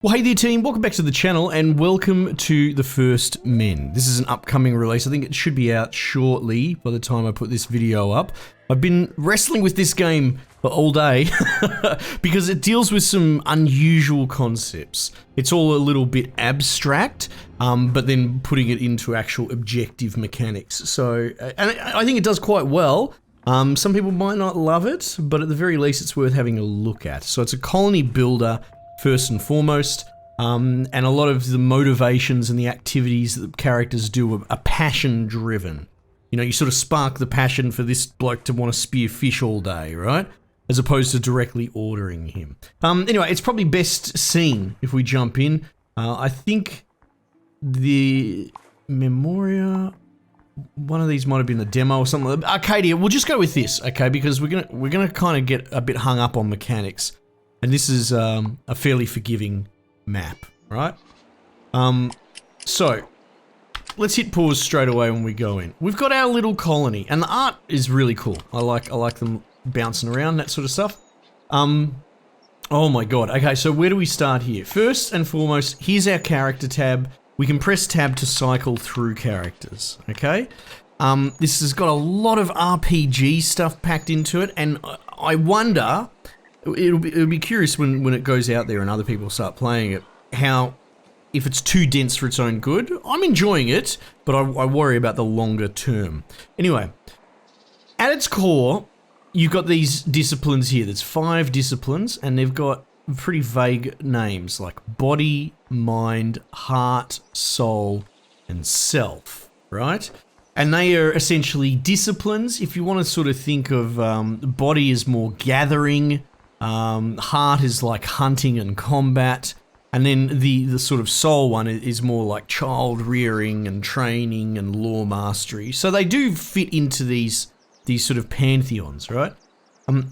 Well, hey there team, welcome back to the channel and welcome to The First Men. This is an upcoming release. I think it should be out shortly by the time I put this video up. I've been wrestling with this game for all day because it deals with some unusual concepts. It's all a little bit abstract, but then putting it into actual objective mechanics. So, and I think it does quite well. Some people might not love it, but at the very least it's worth having a look at. So it's a colony builder first and foremost, and a lot of the motivations and the activities that the characters do are passion driven. You know, you sort of spark the passion for this bloke to want to spear fish all day, right? As opposed to directly ordering him. Anyway, it's probably best seen if we jump in. I think the Memoria, one of these might have been the demo or something. Arcadia, we'll just go with this, okay? Because we're gonna kind of get a bit hung up on mechanics. And this is a fairly forgiving map, right? So, let's hit pause straight away when we go in. We've got our little colony, and the art is really cool. I like them bouncing around, that sort of stuff. Oh my god. Okay, so where do we start here? First and foremost, here's our character tab. We can press tab to cycle through characters, okay? This has got a lot of RPG stuff packed into it, and I wonder... It'll be curious when it goes out there and other people start playing it, how, if it's too dense for its own good. I'm enjoying it, but I worry about the longer term. Anyway, at its core, you've got these disciplines here. There's 5 disciplines, and they've got pretty vague names like body, mind, heart, soul, and self, right? And they are essentially disciplines. If you want to sort of think of body as more gathering, heart is like hunting and combat, and then the sort of soul one is more like child rearing and training and law mastery. So they do fit into these sort of pantheons, right?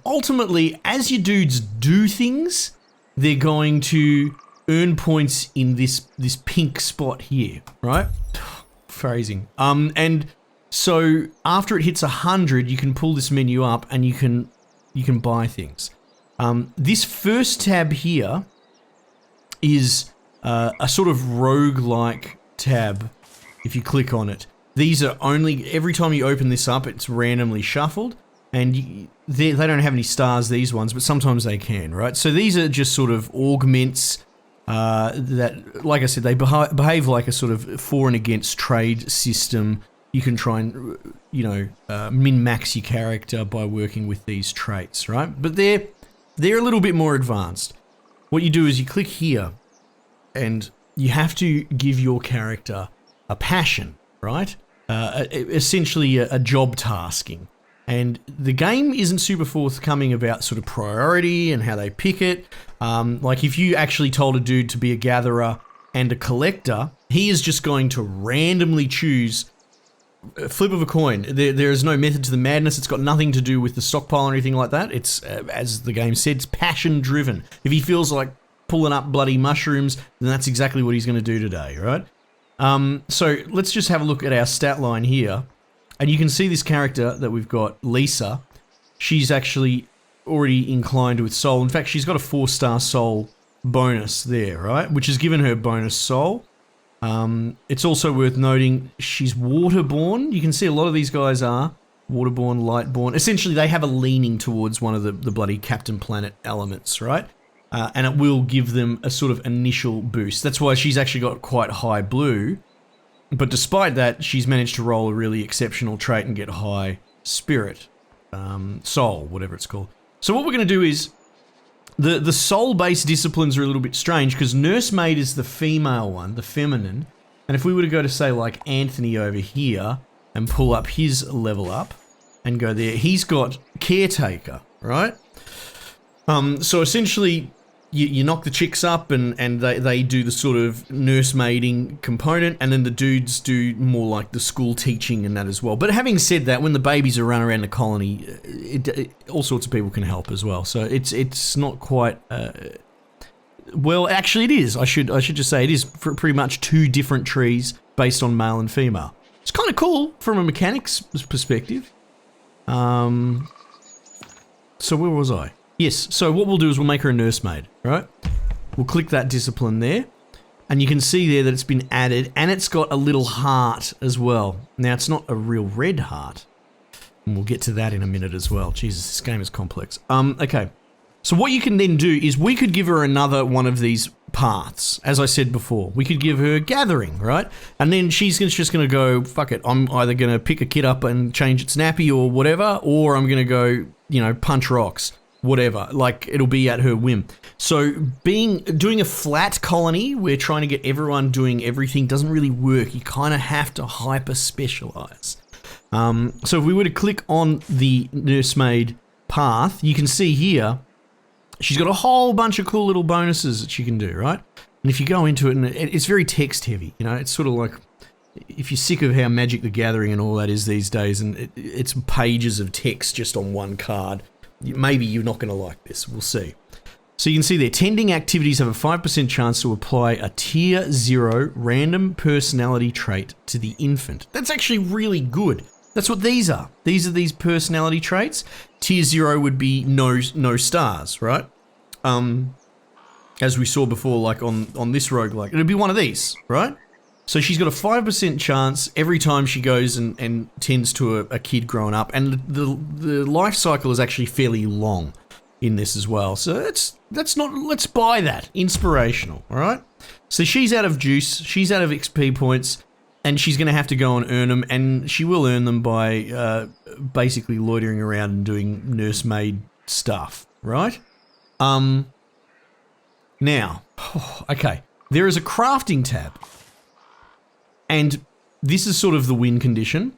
Ultimately, as your dudes do things, they're going to earn points in this pink spot here, right? Phrasing. And so after it hits 100, you can pull this menu up and you can buy things. This first tab here is a sort of roguelike tab. If you click on it, these are only, every time you open this up, it's randomly shuffled, and they don't have any stars, these ones, but sometimes they can, right? So these are just sort of augments that, like I said, they behave like a sort of for and against trade system. You can try and, you know, min-max your character by working with these traits, right? But they're a little bit more advanced. What you do is you click here and you have to give your character a passion, right? Essentially a job tasking. And the game isn't super forthcoming about sort of priority and how they pick it. Like if you actually told a dude to be a gatherer and a collector, he is just going to randomly choose a flip of a coin. There is no method to the madness. It's got nothing to do with the stockpile or anything like that. It's, as the game said, it's passion driven. If he feels like pulling up bloody mushrooms, then that's exactly what he's going to do today, right? So let's just have a look at our stat line here. And you can see this character that we've got, Lisa. She's actually already inclined with soul. In fact, she's got a 4-star soul bonus there, right? Which has given her bonus soul. It's also worth noting she's waterborne. You can see a lot of these guys are waterborne, lightborne. Essentially, they have a leaning towards one of the bloody Captain Planet elements, right? And it will give them a sort of initial boost. That's why she's actually got quite high blue. But despite that, she's managed to roll a really exceptional trait and get high spirit, soul, whatever it's called. So what we're going to do is, the soul-based disciplines are a little bit strange because nursemaid is the female one, the feminine. And if we were to go to, say, like Anthony over here and pull up his level up and go there, he's got caretaker, right? So essentially, you knock the chicks up and they do the sort of nursemaiding component, and then the dudes do more like the school teaching and that as well. But having said that, when the babies are running around the colony, all sorts of people can help as well. So it's not quite... well, actually it is. I should just say it is pretty much 2 different trees based on male and female. It's kind of cool from a mechanics perspective. So where was I? Yes, so what we'll do is we'll make her a nursemaid, right? We'll click that discipline there. And you can see there that it's been added, and it's got a little heart as well. Now, it's not a real red heart. And we'll get to that in a minute as well. Jesus, this game is complex. Okay. So what you can then do is we could give her another one of these paths. As I said before, we could give her gathering, right? And then she's just going to go, fuck it, I'm either going to pick a kid up and change its nappy or whatever, or I'm going to go, you know, punch rocks, whatever. Like, it'll be at her whim. So doing a flat colony, where trying to get everyone doing everything doesn't really work. You kind of have to hyper specialize. So if we were to click on the nursemaid path, you can see here, she's got a whole bunch of cool little bonuses that she can do, right? And if you go into it, and it's very text heavy, you know, it's sort of like, if you're sick of how Magic the Gathering and all that is these days, and it's pages of text just on one card, maybe you're not going to like this. We'll see. So you can see there, tending activities have a 5% chance to apply a tier 0 random personality trait to the infant. That's actually really good. That's what these are. These are these personality traits. Tier 0 would be no stars, right? As we saw before, like on this roguelike, it'd be one of these, right? So she's got a 5% chance every time she goes and tends to a kid growing up, and the life cycle is actually fairly long in this as well. So let's buy that. Inspirational, all right? So she's out of juice, she's out of XP points, and she's going to have to go and earn them, and she will earn them by basically loitering around and doing nursemaid stuff, right? Now, okay, there is a crafting tab, and this is sort of the win condition,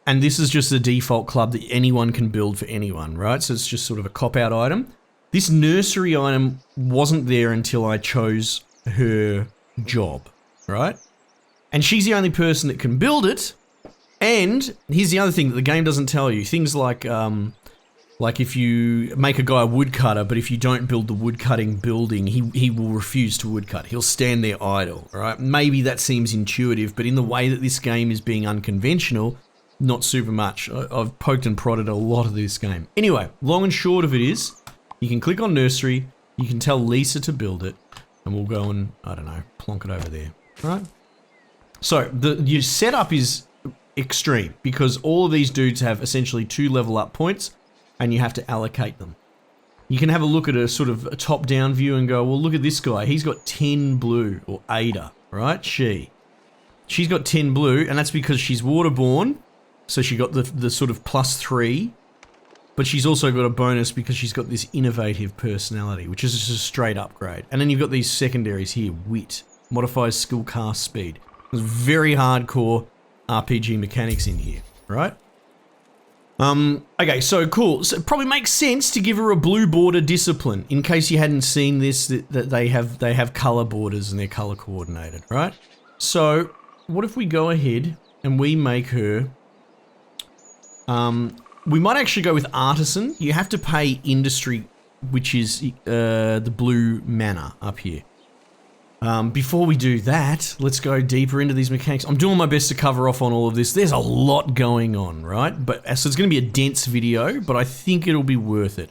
and this is just the default club that anyone can build for anyone, right? So it's just sort of a cop-out item. This nursery item wasn't there until I chose her job, right? And she's the only person that can build it. And here's the other thing that the game doesn't tell you. Things like if you make a guy a woodcutter, but if you don't build the woodcutting building, he will refuse to woodcut. He'll stand there idle, right? Maybe that seems intuitive, but in the way that this game is being unconventional, not super much. I've poked and prodded a lot of this game. Anyway, long and short of it is, you can click on nursery, you can tell Lisa to build it, and we'll go and, I don't know, plonk it over there, right? So your setup is extreme, because all of these dudes have essentially 2 level up points, and you have to allocate them. You can have a look at a sort of a top-down view and go, well, look at this guy. He's got 10 blue, or Ada, right? She's got 10 blue, and that's because she's waterborne, so she got the sort of +3, but she's also got a bonus because she's got this innovative personality, which is just a straight upgrade. And then you've got these secondaries here. Wit modifies skill cast speed. There's very hardcore RPG mechanics in here, right? Okay, so cool. So it probably makes sense to give her a blue border discipline. In case you hadn't seen this, that they have color borders and they're color coordinated, right? So what if we go ahead and we make her... we might actually go with artisan. You have to pay industry, which is the blue mana up here. Before we do that, let's go deeper into these mechanics. I'm doing my best to cover off on all of this. There's a lot going on, right? So it's going to be a dense video, but I think it'll be worth it.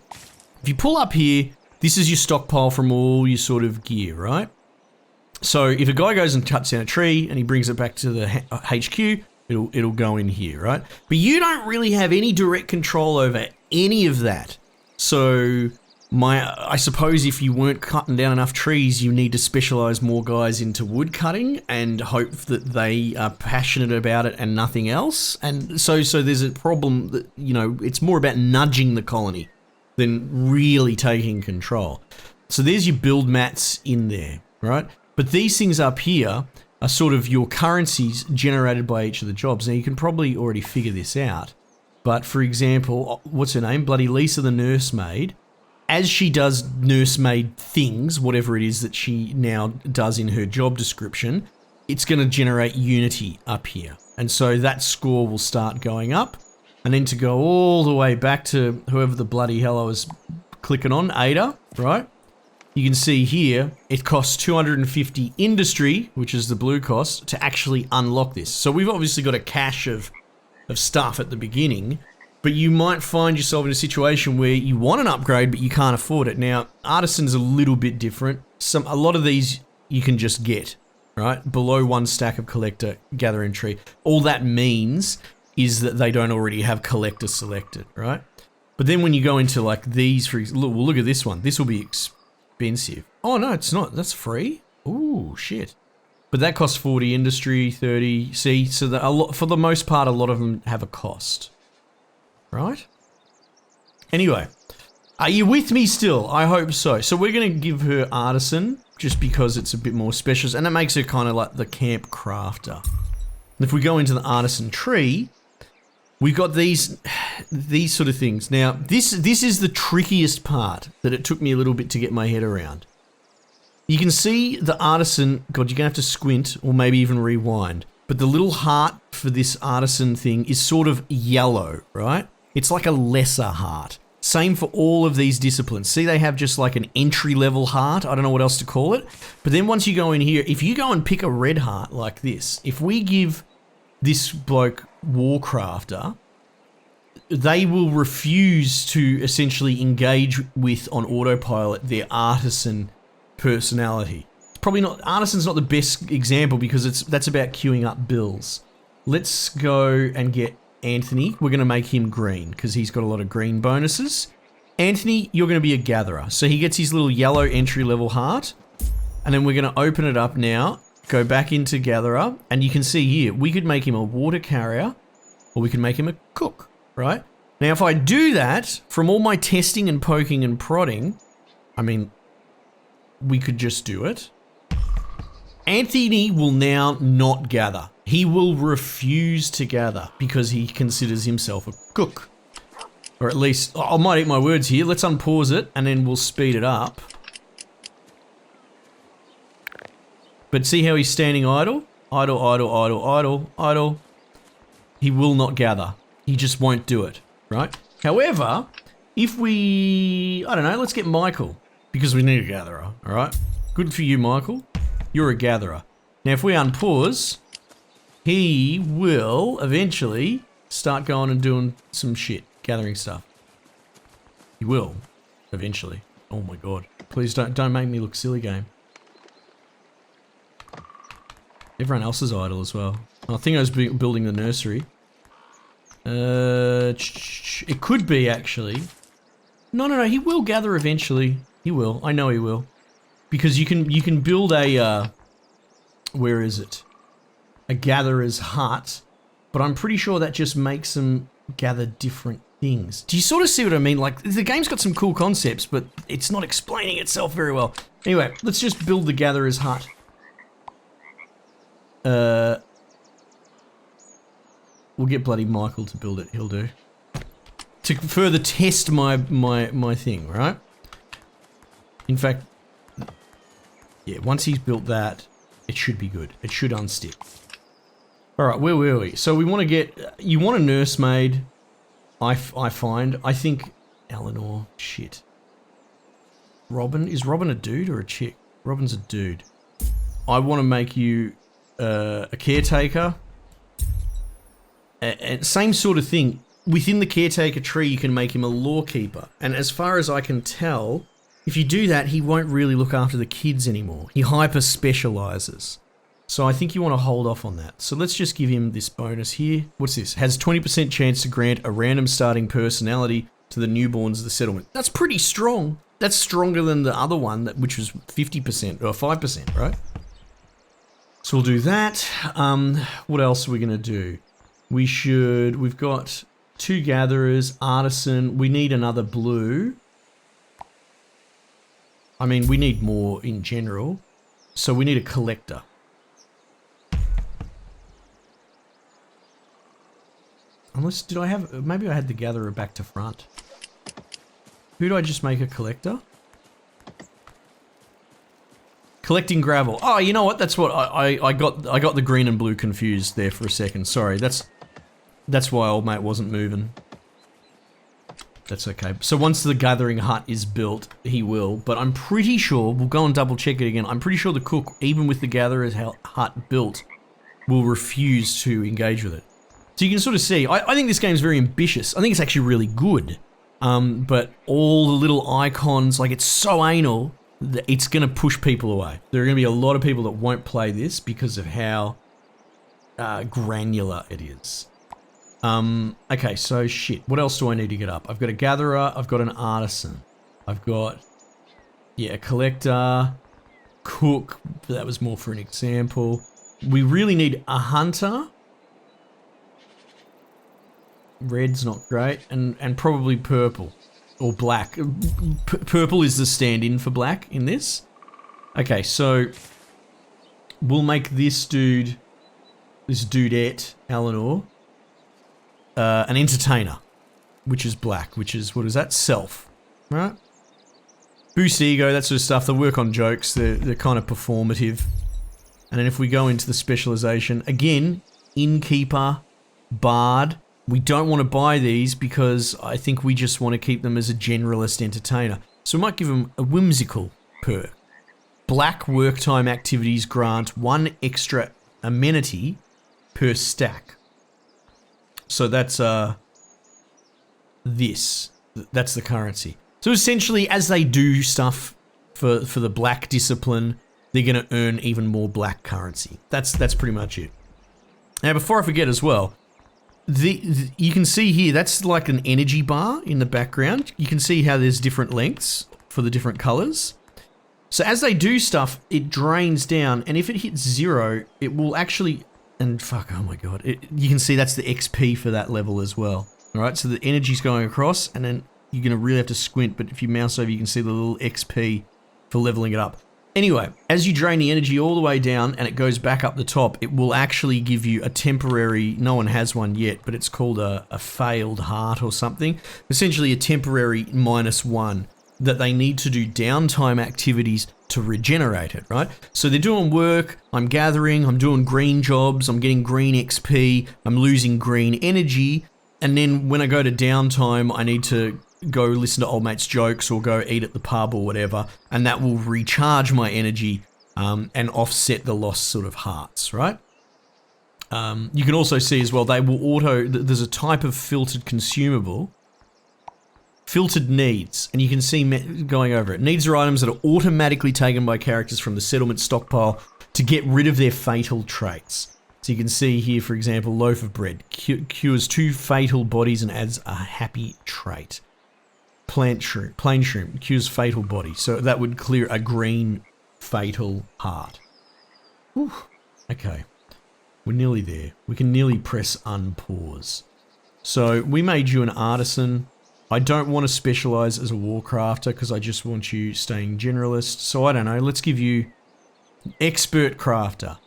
If you pull up here, this is your stockpile from all your sort of gear, right? So if a guy goes and cuts down a tree and he brings it back to the HQ, it'll go in here, right? But you don't really have any direct control over any of that. So I suppose if you weren't cutting down enough trees, you need to specialize more guys into wood cutting and hope that they are passionate about it and nothing else. And so there's a problem that, you know, it's more about nudging the colony than really taking control. So there's your build mats in there, right? But these things up here are sort of your currencies generated by each of the jobs. Now you can probably already figure this out. But for example, what's her name? Bloody Lisa the nursemaid. As she does nursemaid things, whatever it is that she now does in her job description, it's going to generate unity up here. And so that score will start going up. And then to go all the way back to whoever the bloody hell I was clicking on, Ada, right? You can see here, it costs 250 industry, which is the blue cost, to actually unlock this. So we've obviously got a cache of stuff at the beginning. But you might find yourself in a situation where you want an upgrade, but you can't afford it. Now, Artisan's a little bit different. A lot of these you can just get, right? Below 1 stack of collector, gathering tree. All that means is that they don't already have collector selected, right? But then when you go into like these, for example, look at this one. This will be expensive. Oh no, it's not. That's free. Ooh, shit. But that costs 40 industry, 30. See, so for the most part, a lot of them have a cost, right? Anyway, are you with me still? I hope so. So we're going to give her Artisan just because it's a bit more special, and that makes her kind of like the camp crafter. And if we go into the Artisan tree, we've got these sort of things. Now, this is the trickiest part that it took me a little bit to get my head around. You can see the Artisan, God, you're going to have to squint or maybe even rewind, but the little heart for this Artisan thing is sort of yellow, right? It's like a lesser heart. Same for all of these disciplines. See, they have just like an entry-level heart. I don't know what else to call it. But then once you go in here, if you go and pick a red heart like this, if we give this bloke Warcrafter, they will refuse to essentially engage with on autopilot their Artisan personality. Probably not, Artisan's not the best example because that's about queuing up bills. Let's go and get Anthony. We're going to make him green because he's got a lot of green bonuses. Anthony, you're going to be a gatherer. So he gets his little yellow entry-level heart. And then we're going to open it up now, go back into gatherer, and you can see here, we could make him a water carrier or we could make him a cook, right? Now, if I do that, from all my testing and poking and prodding, I mean, we could just do it. Anthony will now not gather. He will refuse to gather because he considers himself a cook. Or at least, I might eat my words here. Let's unpause it and then we'll speed it up. But see how he's standing idle? Idle, idle, idle, idle, idle. He will not gather. He just won't do it, right? However, if we, I don't know, let's get Michael because we need a gatherer, all right? Good for you, Michael. You're a gatherer. Now, if we unpause, he will eventually start going and doing some shit, gathering stuff. He will, eventually. Oh my god. Please don't make me look silly, game. Everyone else is idle as well. I think I was building the nursery. It could be, actually. No, he will gather eventually. He will. I know he will. Because you can build a, where is it? A gatherer's hut, but I'm pretty sure that just makes them gather different things. Do you sort of see what I mean? Like, the game's got some cool concepts, but it's not explaining itself very well. Anyway, let's just build the gatherer's hut. We'll get bloody Michael to build it, he'll do. To further test my thing, right? In fact, yeah, once he's built that, it should be good. It should unstick. Alright, where were we? So we want to get, you want a nursemaid, I find. I think Eleanor, shit. Robin, is Robin a dude or a chick? Robin's a dude. I want to make you a caretaker. And same sort of thing. Within the caretaker tree, you can make him a lawkeeper. And as far as I can tell, if you do that, he won't really look after the kids anymore. He hyper-specializes. So I think you want to hold off on that. So let's just give him this bonus here. What's this? Has 20% chance to grant a random starting personality to the newborns of the settlement. That's pretty strong. That's stronger than the other one, which was 50% or 5%, right? So we'll do that. What else are we going to do? We've got 2 gatherers, artisan. We need another blue. I mean, we need more in general. So we need a collector. Unless, maybe I had the gatherer back to front. Who do I just make a collector? Collecting gravel. Oh, you know what? That's what I got the green and blue confused there for a second. Sorry, that's why old mate wasn't moving. That's okay. So once the gathering hut is built, he will. But I'm pretty sure, we'll go and double check it again. I'm pretty sure the cook, even with the gatherer's hut built, will refuse to engage with it. So you can sort of see, I think this game's very ambitious. I think it's actually really good. But all the little icons, like it's so anal that it's going to push people away. There are going to be a lot of people that won't play this because of how granular it is. Okay, so shit. What else do I need to get up? I've got a gatherer. I've got an artisan. I've got, yeah, a collector, cook. That was more for an example. We really need a hunter. Red's not great, and probably purple or black. Purple is the stand-in for black in this. Okay, so we'll make this dude, this dudette, Eleanor, an entertainer, which is black, which is, what is that? Self, right? Boost ego, that sort of stuff. They work on jokes. They're kind of performative. And then if we go into the specialization, again, innkeeper, bard. We don't want to buy these because I think we just want to keep them as a generalist entertainer. So we might give them a whimsical perk. Black work time activities grant 1 extra amenity per stack. So that's this. That's the currency. So essentially, as they do stuff for the black discipline, they're going to earn even more black currency. That's pretty much it. Now, before I forget as well, you can see here, that's like an energy bar in the background. You can see how there's different lengths for the different colors. So as they do stuff, it drains down, and if it hits 0, it will actually, and fuck, oh my god, you can see that's the XP for that level as well. All right, so the energy's going across, and then you're going to really have to squint, but if you mouse over, you can see the little XP for leveling it up. Anyway, as you drain the energy all the way down and it goes back up the top, it will actually give you a temporary, no one has one yet, but it's called a failed heart or something. Essentially a temporary -1 that they need to do downtime activities to regenerate it, right? So they're doing work, I'm gathering, I'm doing green jobs, I'm getting green XP, I'm losing green energy, and then when I go to downtime, I need to go listen to old mates' jokes or go eat at the pub or whatever, and that will recharge my energy and offset the lost sort of hearts, right? You can also see as well, they will there's a type of filtered consumable, filtered needs, and you can see going over it. Needs are items that are automatically taken by characters from the settlement stockpile to get rid of their fatal traits. So you can see here, for example, loaf of bread cures 2 fatal bodies and adds a happy trait. Plain shrimp, cures fatal body. So that would clear a green fatal heart. Whew. Okay. We're nearly there. We can nearly press unpause. So we made you an artisan. I don't want to specialize as a war crafter because I just want you staying generalist. So I don't know. Let's give you expert crafter.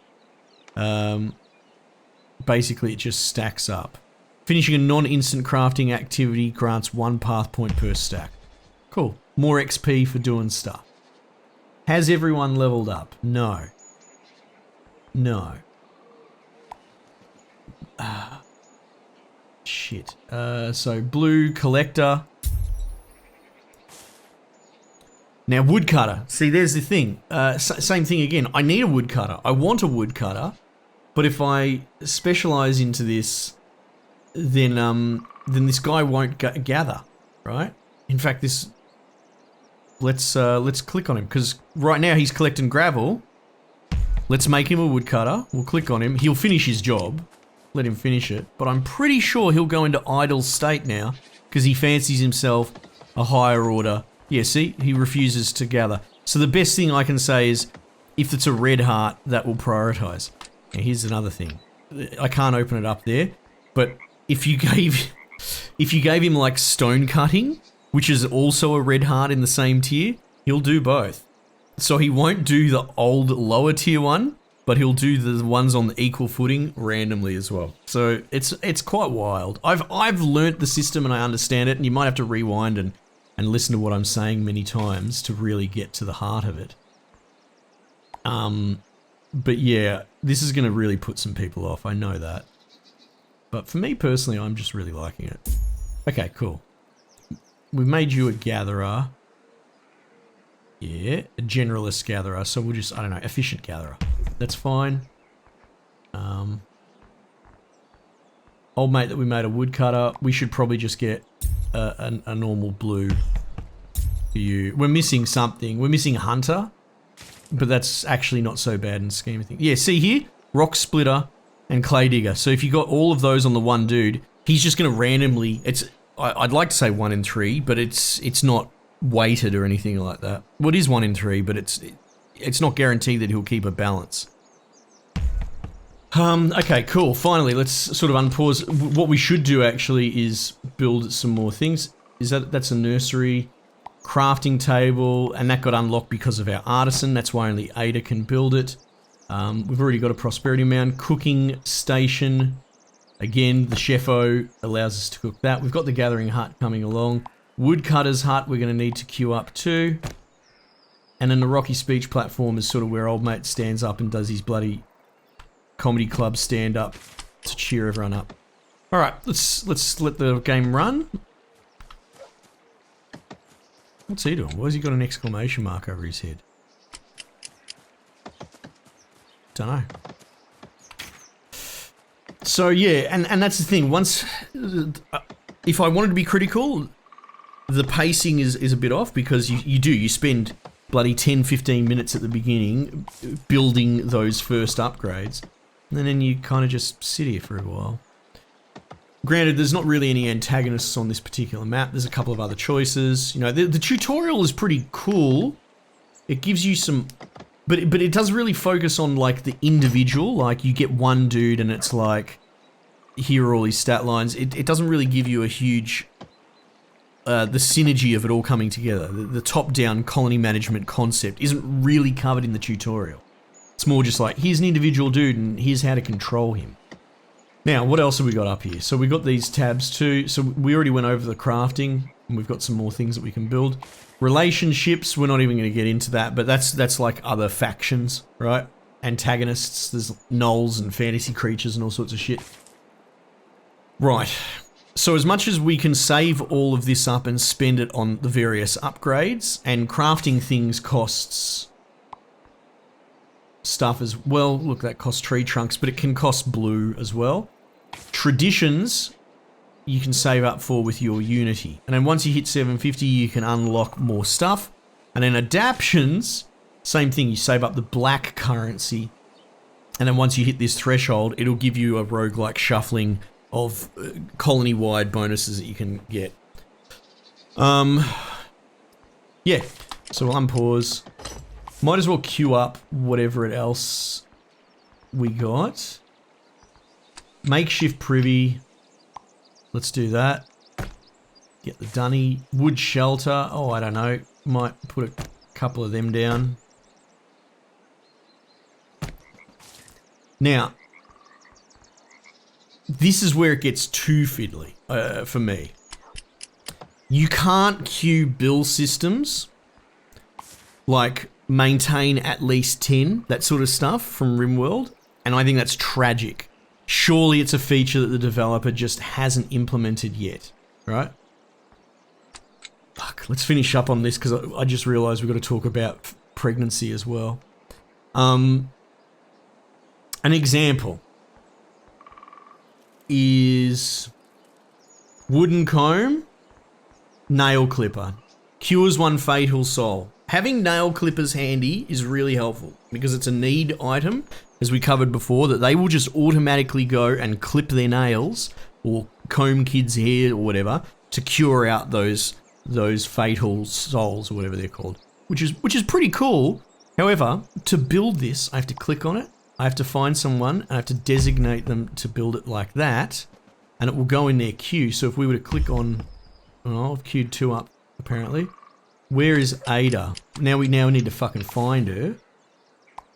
Basically, it just stacks up. Finishing a non-instant crafting activity grants 1 path point per stack. Cool. More XP for doing stuff. Has everyone leveled up? No. No. Shit. So blue collector. Now woodcutter. See, there's the thing. Same thing again. I need a woodcutter. I want a woodcutter. But if I specialize into this, then this guy won't gather, right? In fact, let's click on him because right now he's collecting gravel. Let's make him a woodcutter. We'll click on him. He'll finish his job. Let him finish it. But I'm pretty sure he'll go into idle state now because he fancies himself a higher order. Yeah, see, he refuses to gather. So the best thing I can say is, if it's a red heart, that will prioritize. Now here's another thing. I can't open it up there, but if you gave him like stone cutting, which is also a red heart in the same tier, he'll do both. So he won't do the old lower tier one, but he'll do the ones on the equal footing randomly as well. So it's quite wild. I've learnt the system and I understand it, and you might have to rewind and listen to what I'm saying many times to really get to the heart of it. But yeah, this is going to really put some people off, I know that. But for me personally, I'm just really liking it. Okay, cool. We've made you a gatherer. Yeah, a generalist gatherer. So we'll just, I don't know, efficient gatherer. That's fine. Old mate that we made a woodcutter. We should probably just get a normal blue for you. We're missing something. We're missing a hunter, but that's actually not so bad in the scheme of things. Yeah, see here? Rock splitter and clay digger. So if you got all of those on the one dude, he's just going to randomly... I'd like to say 1 in 3, but it's not weighted or anything like that. Well, it is 1 in 3, but it's not guaranteed that he'll keep a balance. Okay, cool. Finally, let's sort of unpause. What we should do actually is build some more things. That's a nursery, crafting table, and that got unlocked because of our artisan. That's why only Ada can build it. We've already got a prosperity mound, cooking station. Again, the chefo allows us to cook that. We've got the gathering hut coming along. Woodcutter's hut we're going to need to queue up too. And then the rocky speech platform is sort of where old mate stands up and does his bloody comedy club stand up to cheer everyone up. All right, let's let the game run. What's he doing? Why has he got an exclamation mark over his head? Don't know. So yeah, and that's the thing. Once, if I wanted to be critical, the pacing is a bit off because you spend bloody 10-15 minutes at the beginning building those first upgrades. And then you kind of just sit here for a while. Granted, there's not really any antagonists on this particular map. There's a couple of other choices. You know, the tutorial is pretty cool. It gives you some... But it does really focus on, like, the individual. Like, you get one dude and it's like, here are all his stat lines. It doesn't really give you a huge... the synergy of it all coming together. The top-down colony management concept isn't really covered in the tutorial. It's more just like, here's an individual dude and here's how to control him. Now, what else have we got up here? So we've got these tabs too. So we already went over the crafting and we've got some more things that we can build. Relationships, we're not even going to get into that, but that's like other factions, right? Antagonists, there's gnolls and fantasy creatures and all sorts of shit. Right. So as much as we can save all of this up and spend it on the various upgrades, and crafting things costs... stuff as well. Look, that costs tree trunks, but it can cost blue as well. Traditions, you can save up for with your Unity. And then once you hit 750, you can unlock more stuff. And then adaptions, same thing, you save up the black currency. And then once you hit this threshold, it'll give you a roguelike shuffling of colony-wide bonuses that you can get. Yeah, so we'll unpause. Might as well queue up whatever else we got. Makeshift privy. Let's do that. Get the dunny. Wood shelter. Oh, I don't know. Might put a couple of them down. Now, this is where it gets too fiddly for me. You can't queue bill systems like maintain at least 10, that sort of stuff from RimWorld, and I think that's tragic. Surely it's a feature that the developer just hasn't implemented yet, right? Fuck, let's finish up on this because I just realised we've got to talk about pregnancy as well. An example is wooden comb, nail clipper, cures 1 fatal soul. Having nail clippers handy is really helpful because it's a need item, as we covered before, that they will just automatically go and clip their nails or comb kids' hair or whatever to cure out those fatal souls or whatever they're called, which is pretty cool. However, to build this, I have to click on it. I have to find someone. I have to designate them to build it like that, and it will go in their queue. So if we were to click on, oh, I've queued 2 up apparently. Where is Ada? Now we need to fucking find her.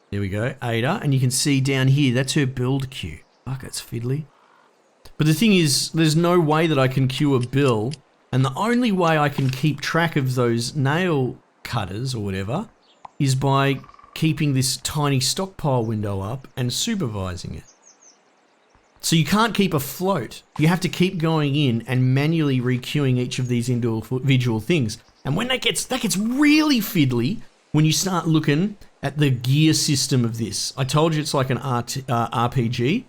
There we go, Ada. And you can see down here, that's her build queue. Fuck, it's fiddly. But the thing is, there's no way that I can queue a bill, and the only way I can keep track of those nail cutters or whatever is by keeping this tiny stockpile window up and supervising it. So you can't keep afloat. You have to keep going in and manually requeuing each of these individual things. And when that gets really fiddly when you start looking at the gear system of this. I told you it's like an RPG.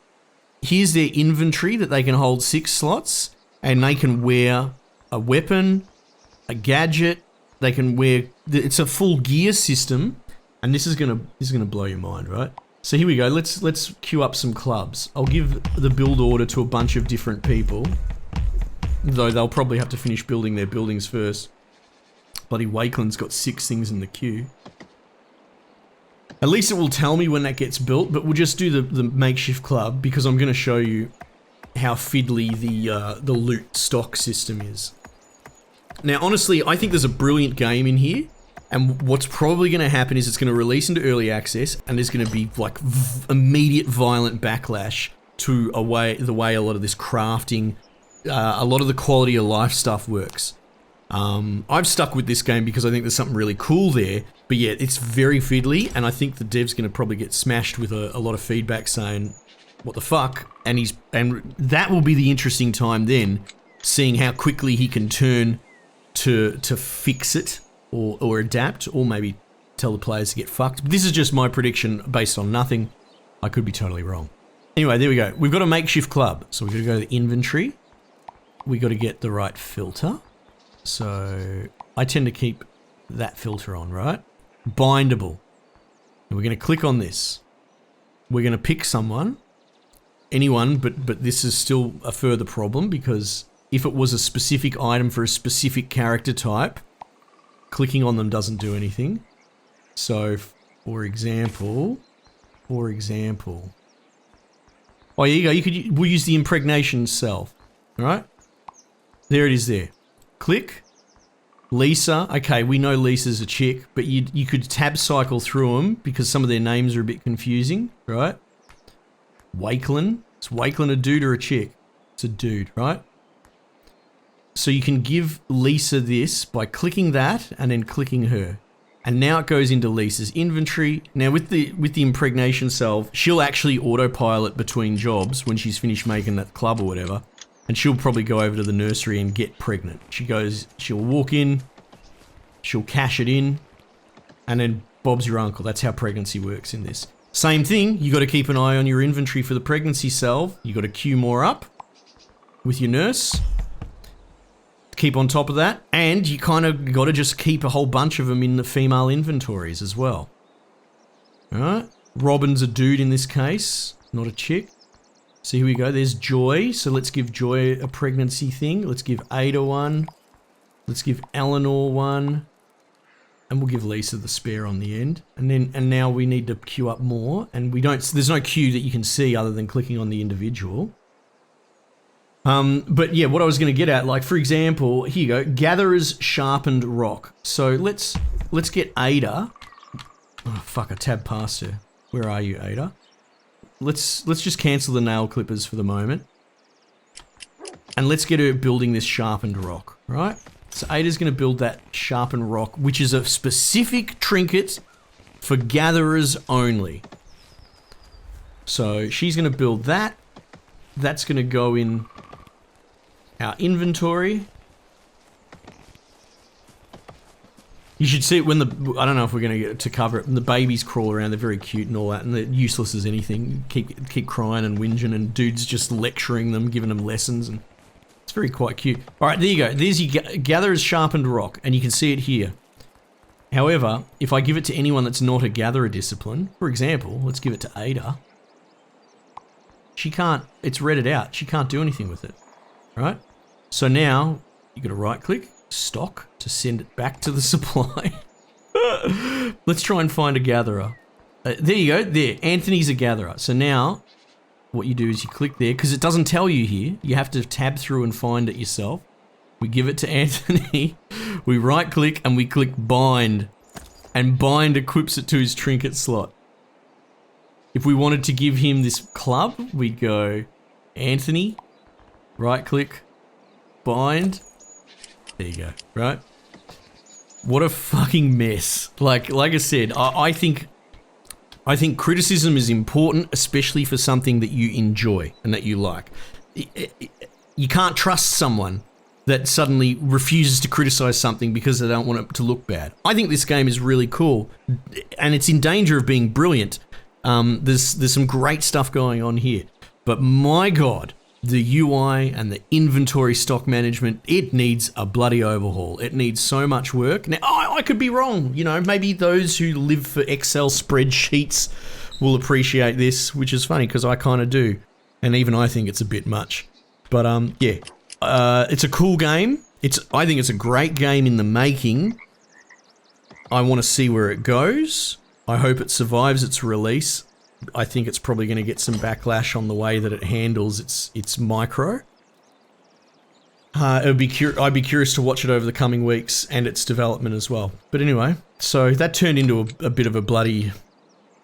here's their inventory that they can hold 6 slots, and they can wear a weapon, a gadget. They can wear. It's a full gear system, and this is gonna blow your mind, right? So here we go. Let's queue up some clubs. I'll give the build order to a bunch of different people, though they'll probably have to finish building their buildings first. Bloody Wakeland's got 6 things in the queue. At least it will tell me when that gets built, but we'll just do the makeshift club because I'm going to show you how fiddly the loot stock system is. Now, honestly, I think there's a brilliant game in here, and what's probably going to happen is it's going to release into early access, and there's going to be like immediate violent backlash to the way a lot of this crafting, a lot of the quality of life stuff works. I've stuck with this game because I think there's something really cool there, but yeah, it's very fiddly, and I think the dev's going to probably get smashed with a lot of feedback saying, what the fuck? And that will be the interesting time then, seeing how quickly he can turn to fix it or adapt, or maybe tell the players to get fucked. But this is just my prediction based on nothing. I could be totally wrong. Anyway, there we go. We've got a makeshift club, so we've got to go to the inventory. We got to get the right filter. So I tend to keep that filter on, right? Bindable. And we're going to click on this. We're going to pick anyone, but this is still a further problem because if it was a specific item for a specific character type, clicking on them doesn't do anything. So, for example, oh, here you go. We'll use the impregnation self. All right, there it is. There. Click. Lisa. Okay, we know Lisa's a chick, but you could tab cycle through them because some of their names are a bit confusing, right? Wakeland. Is Wakeland a dude or a chick? It's a dude, right? So you can give Lisa this by clicking that and then clicking her. And now it goes into Lisa's inventory. Now with the impregnation salve, she'll actually autopilot between jobs when she's finished making that club or whatever. And she'll probably go over to the nursery and get pregnant. She'll walk in, she'll cash it in, and then Bob's your uncle. That's how pregnancy works in this. Same thing, you got to keep an eye on your inventory for the pregnancy salve. You got to queue more up with your nurse. Keep on top of that, and you kind of got to just keep a whole bunch of them in the female inventories as well. All right, Robin's a dude in this case, not a chick. So here we go, there's Joy. So let's give Joy a pregnancy thing. Let's give Ada one. Let's give Eleanor one. And we'll give Lisa the spare on the end. And now we need to queue up more. And there's no queue that you can see other than clicking on the individual. But yeah, what I was going to get at, like for example, here you go, Gatherer's Sharpened Rock. So let's get Ada. Oh fuck, I tabbed past her. Where are you, Ada? Let's just cancel the nail clippers for the moment. And let's get her building this sharpened rock, right? So Ada's going to build that sharpened rock, which is a specific trinket for gatherers only. So she's going to build that. That's going to go in our inventory. You should see it when I don't know if we're going to get to cover it, when the babies crawl around, they're very cute and all that, and they're useless as anything. Keep crying and whinging, and dudes just lecturing them, giving them lessons, and it's very quite cute. All right, there you go. There's your Gatherer's Sharpened Rock, and you can see it here. However, if I give it to anyone that's not a Gatherer discipline, for example, let's give it to Ada, she can't, it's redded out. She can't do anything with it, right? So now, you got to right-click, stock, to send it back to the supply. Let's try and find a gatherer. There you go, there, Anthony's a gatherer. So now, what you do is you click there, because it doesn't tell you here. You have to tab through and find it yourself. We give it to Anthony, we right click and we click bind. And bind equips it to his trinket slot. If we wanted to give him this club, we'd go Anthony, right click, bind. There you go, right? What a fucking mess. Like I said, I think criticism is important, especially for something that you enjoy and that you like. You can't trust someone that suddenly refuses to criticize something because they don't want it to look bad. I think this game is really cool, and it's in danger of being brilliant. There's some great stuff going on here. But my God, the UI and the inventory stock management, it needs a bloody overhaul. It needs so much work. Now, I could be wrong. You know, maybe those who live for Excel spreadsheets will appreciate this, which is funny because I kind of do. And even I think it's a bit much. But yeah, it's a cool game. I think it's a great game in the making. I want to see where it goes. I hope it survives its release. I think it's probably going to get some backlash on the way that it handles its micro. I'd be curious to watch it over the coming weeks and its development as well. But anyway, so that turned into a bit of a bloody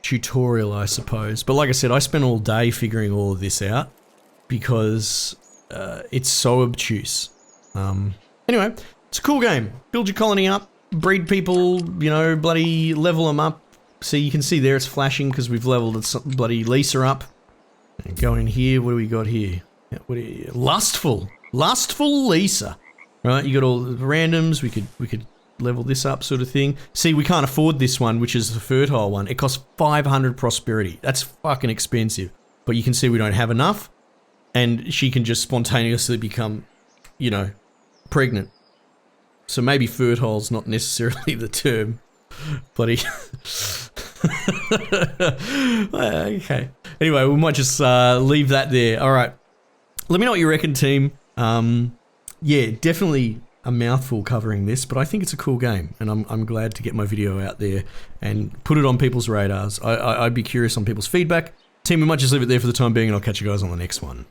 tutorial, I suppose. But like I said, I spent all day figuring all of this out because it's so obtuse. Anyway, it's a cool game. Build your colony up, breed people, you know, bloody level them up. See, you can see there it's flashing because we've leveled bloody Lisa up. And go in here, what do we got here? Yeah, Lustful Lisa. Right, you got all the randoms, we could level this up sort of thing. See, we can't afford this one, which is the fertile one. It costs 500 prosperity. That's fucking expensive. But you can see we don't have enough, and she can just spontaneously become, you know, pregnant. So maybe fertile's not necessarily the term. Bloody. Okay. Anyway, we might just leave that there. All right. Let me know what you reckon, team. Yeah, definitely a mouthful covering this, but I think it's a cool game, and I'm glad to get my video out there and put it on people's radars. I'd be curious on people's feedback. Team, we might just leave it there for the time being, and I'll catch you guys on the next one.